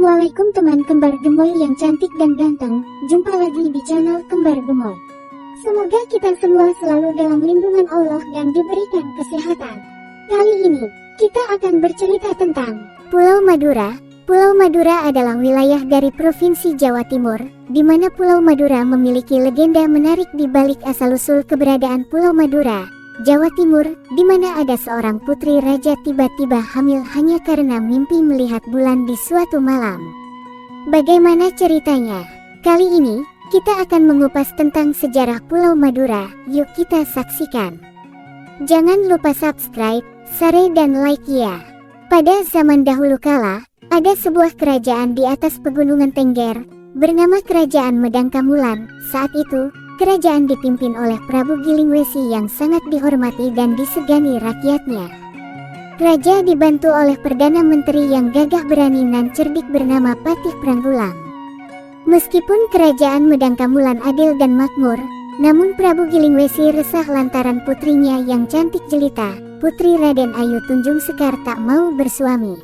Assalamualaikum teman kembar gemoy yang cantik dan ganteng, jumpa lagi di channel Kembar Gemoy. Semoga kita semua selalu dalam lindungan Allah dan diberikan kesehatan. Kali ini, kita akan bercerita tentang Pulau Madura. Pulau Madura adalah wilayah dari Provinsi Jawa Timur, di mana Pulau Madura memiliki legenda menarik di balik asal-usul keberadaan Pulau Madura, Jawa Timur, di mana ada seorang putri raja tiba-tiba hamil hanya karena mimpi melihat bulan di suatu malam. Bagaimana ceritanya? Kali ini, kita akan mengupas tentang sejarah Pulau Madura, yuk kita saksikan. Jangan lupa subscribe, share dan like ya. Pada zaman dahulu kala, ada sebuah kerajaan di atas pegunungan Tengger, bernama Kerajaan Medangkamulan. Saat itu, kerajaan dipimpin oleh Prabu Gilingwesi yang sangat dihormati dan disegani rakyatnya. Raja dibantu oleh Perdana Menteri yang gagah berani dan cerdik bernama Patih Pranggulang. Meskipun kerajaan Medangkamulan adil dan makmur, namun Prabu Gilingwesi resah lantaran putrinya yang cantik jelita, Putri Raden Ayu Tunjung Sekar tak mau bersuami.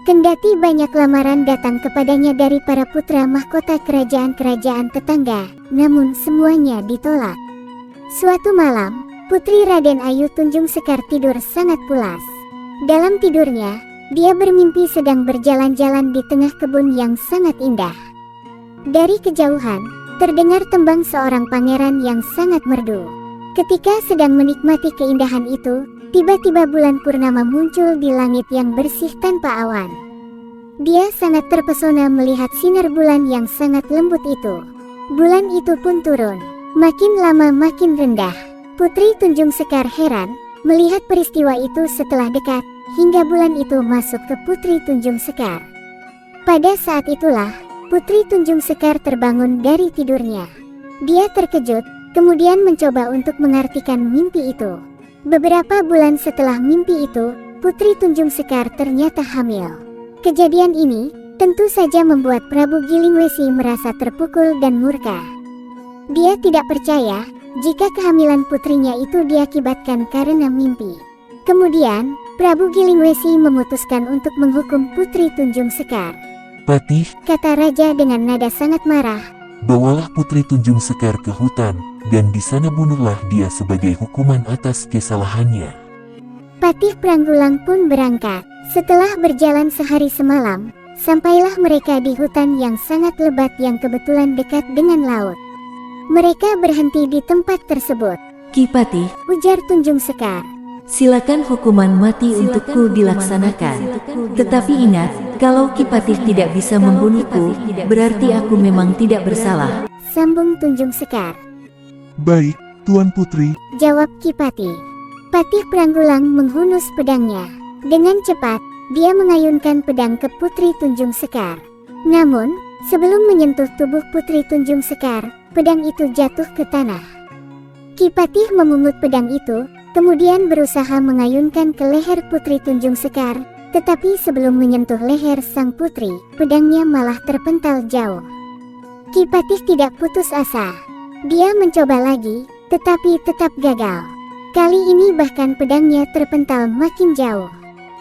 Kendati banyak lamaran datang kepadanya dari para putra mahkota kerajaan-kerajaan tetangga, namun semuanya ditolak. Suatu malam, Putri Raden Ayu Tunjung Sekar tidur sangat pulas. Dalam tidurnya, dia bermimpi sedang berjalan-jalan di tengah kebun yang sangat indah. Dari kejauhan, terdengar tembang seorang pangeran yang sangat merdu. Ketika sedang menikmati keindahan itu, tiba-tiba bulan purnama muncul di langit yang bersih tanpa awan. Dia sangat terpesona melihat sinar bulan yang sangat lembut itu. Bulan itu pun turun, makin lama makin rendah. Putri Tunjung Sekar heran melihat peristiwa itu setelah dekat, hingga bulan itu masuk ke Putri Tunjung Sekar. Pada saat itulah, Putri Tunjung Sekar terbangun dari tidurnya. Dia terkejut, kemudian mencoba untuk mengartikan mimpi itu. Beberapa bulan setelah mimpi itu, Putri Tunjung Sekar ternyata hamil. Kejadian ini tentu saja membuat Prabu Gilingwesi merasa terpukul dan murka. Dia tidak percaya jika kehamilan putrinya itu diakibatkan karena mimpi. Kemudian, Prabu Gilingwesi memutuskan untuk menghukum Putri Tunjung Sekar. Patih, Kata raja dengan nada sangat marah, bawalah Putri Tunjung Sekar ke hutan, dan di sana bunuhlah dia sebagai hukuman atas kesalahannya. Patih Pranggulang pun berangkat. Setelah berjalan sehari semalam, sampailah mereka di hutan yang sangat lebat yang kebetulan dekat dengan laut. Mereka berhenti di tempat tersebut. Ki Patih, Ujar Tunjung Sekar. silakan hukuman mati untukku dilaksanakan. Tetapi ingat, kalau Ki Patih tidak bisa membunuhku, berarti aku memang tidak bersalah. Sambung Tunjung Sekar. Baik, Tuan Putri. Jawab Ki Patih. Patih Pranggulang menghunus pedangnya. Dengan cepat, dia mengayunkan pedang ke Putri Tunjung Sekar. Namun, sebelum menyentuh tubuh Putri Tunjung Sekar, pedang itu jatuh ke tanah. Ki Patih memungut pedang itu, kemudian berusaha mengayunkan ke leher Putri Tunjung Sekar, tetapi sebelum menyentuh leher sang putri, pedangnya malah terpental jauh. Ki Patih tidak putus asa. Dia mencoba lagi, tetapi tetap gagal. Kali ini bahkan pedangnya terpental makin jauh.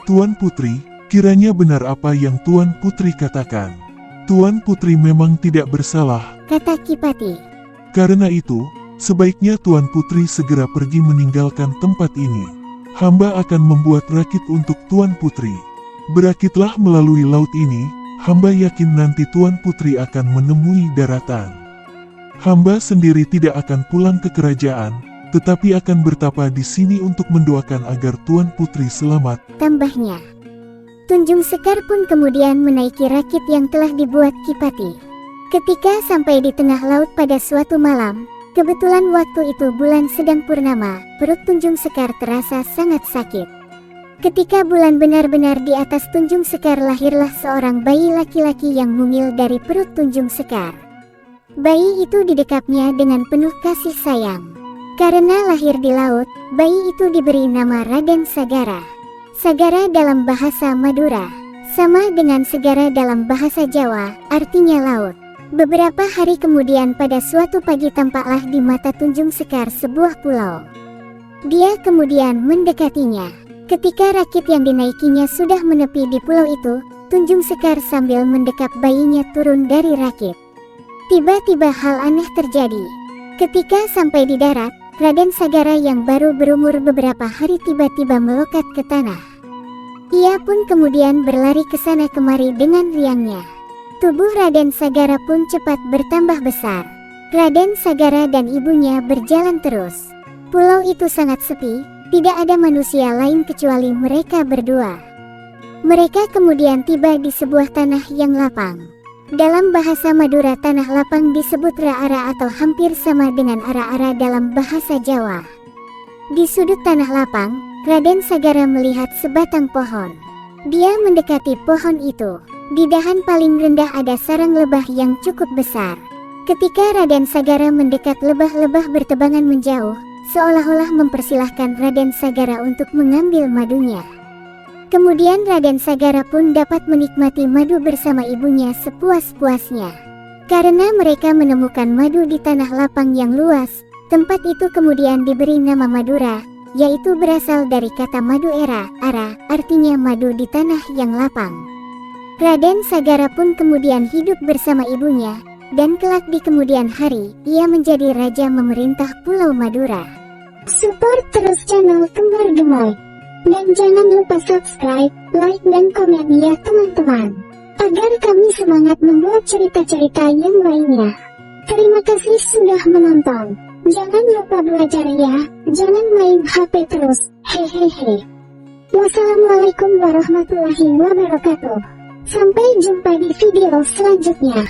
Tuan Putri, kiranya benar apa yang Tuan Putri katakan. Tuan Putri memang tidak bersalah. Kata Ki Patih. Karena itu, sebaiknya Tuan Putri segera pergi meninggalkan tempat ini. Hamba akan membuat rakit untuk Tuan Putri. Berakitlah melalui laut ini, hamba yakin nanti Tuan Putri akan menemui daratan. Hamba sendiri tidak akan pulang ke kerajaan, tetapi akan bertapa di sini untuk mendoakan agar Tuan Putri selamat. Tambahnya. Tunjung Sekar pun kemudian menaiki rakit yang telah dibuat Ki Patih. Ketika sampai di tengah laut pada suatu malam, kebetulan waktu itu bulan sedang purnama, perut Tunjung Sekar terasa sangat sakit. Ketika bulan benar-benar di atas Tunjung Sekar, lahirlah seorang bayi laki-laki yang mungil dari perut Tunjung Sekar. Bayi itu didekapnya dengan penuh kasih sayang. Karena lahir di laut, bayi itu diberi nama Raden Sagara. Sagara dalam bahasa Madura, sama dengan Segara dalam bahasa Jawa, artinya laut. Beberapa hari kemudian pada suatu pagi tampaklah di mata Tunjung Sekar sebuah pulau. Dia kemudian mendekatinya. Ketika rakit yang dinaikinya sudah menepi di pulau itu, Tunjung Sekar sambil mendekap bayinya turun dari rakit. Tiba-tiba hal aneh terjadi. Ketika sampai di darat, Raden Sagara yang baru berumur beberapa hari tiba-tiba melokat ke tanah. Ia pun kemudian berlari ke sana kemari dengan riangnya. Tubuh Raden Sagara pun cepat bertambah besar. Raden Sagara dan ibunya berjalan terus. Pulau itu sangat sepi, tidak ada manusia lain kecuali mereka berdua. Mereka kemudian tiba di sebuah tanah yang lapang. Dalam bahasa Madura tanah lapang disebut ra-ara atau hampir sama dengan ara-ara dalam bahasa Jawa. Di sudut tanah lapang, Raden Sagara melihat sebatang pohon. Dia mendekati pohon itu. Di dahan paling rendah ada sarang lebah yang cukup besar. Ketika Raden Sagara mendekat, lebah-lebah bertebangan menjauh, seolah-olah mempersilahkan Raden Sagara untuk mengambil madunya. Kemudian Raden Sagara pun dapat menikmati madu bersama ibunya sepuas-puasnya. Karena mereka menemukan madu di tanah lapang yang luas, tempat itu kemudian diberi nama Madura, yaitu berasal dari kata madu ara, artinya madu di tanah yang lapang. Raden Sagara pun kemudian hidup bersama ibunya, dan kelak di kemudian hari, ia menjadi raja memerintah Pulau Madura. Support terus channel Kembar Gemoy. Dan jangan lupa subscribe, like, dan komen ya teman-teman. Agar kami semangat membuat cerita-cerita yang lainnya. Terima kasih sudah menonton. Jangan lupa belajar ya, jangan main HP terus, hehehe. Wassalamualaikum warahmatullahi wabarakatuh. Sampai jumpa di video selanjutnya.